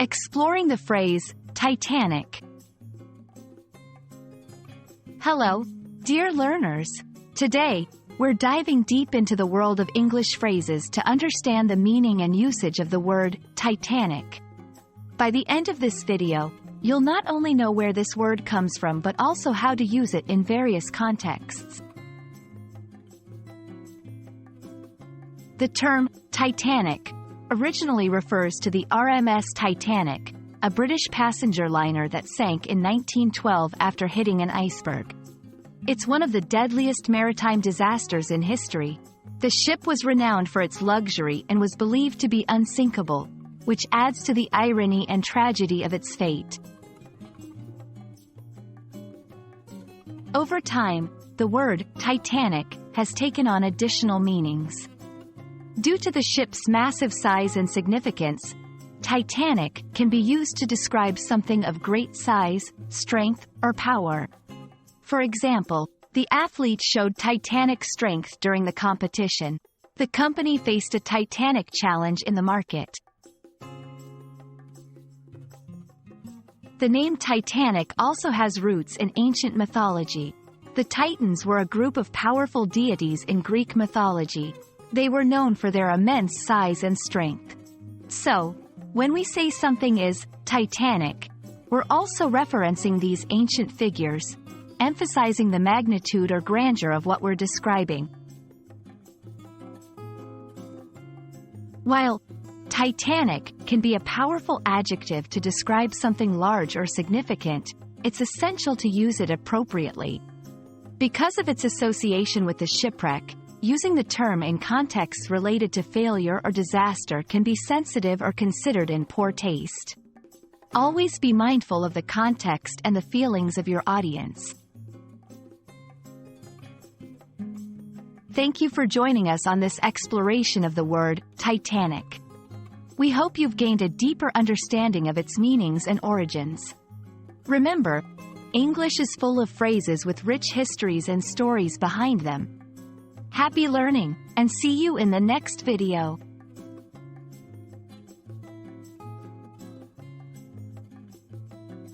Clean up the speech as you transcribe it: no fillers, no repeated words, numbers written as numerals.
Exploring the phrase, Titanic. Hello, dear learners. Today, we're diving deep into the world of English phrases to understand the meaning and usage of the word, Titanic. By the end of this video, you'll not only know where this word comes from but also how to use it in various contexts. The term, Titanic, originally refers to the RMS Titanic, a British passenger liner that sank in 1912 after hitting an iceberg. It's one of the deadliest maritime disasters in history. The ship was renowned for its luxury and was believed to be unsinkable, which adds to the irony and tragedy of its fate. Over time, the word Titanic has taken on additional meanings. Due to the ship's massive size and significance, Titanic can be used to describe something of great size, strength, or power. For example, the athlete showed titanic strength during the competition. The company faced a titanic challenge in the market. The name Titanic also has roots in ancient mythology. The Titans were a group of powerful deities in Greek mythology. They were known for their immense size and strength. So, when we say something is Titanic, we're also referencing these ancient figures, emphasizing the magnitude or grandeur of what we're describing. While Titanic can be a powerful adjective to describe something large or significant, it's essential to use it appropriately. Because of its association with the shipwreck, using the term in contexts related to failure or disaster can be sensitive or considered in poor taste. Always be mindful of the context and the feelings of your audience. Thank you for joining us on this exploration of the word, Titanic. We hope you've gained a deeper understanding of its meanings and origins. Remember, English is full of phrases with rich histories and stories behind them. Happy learning, and see you in the next video.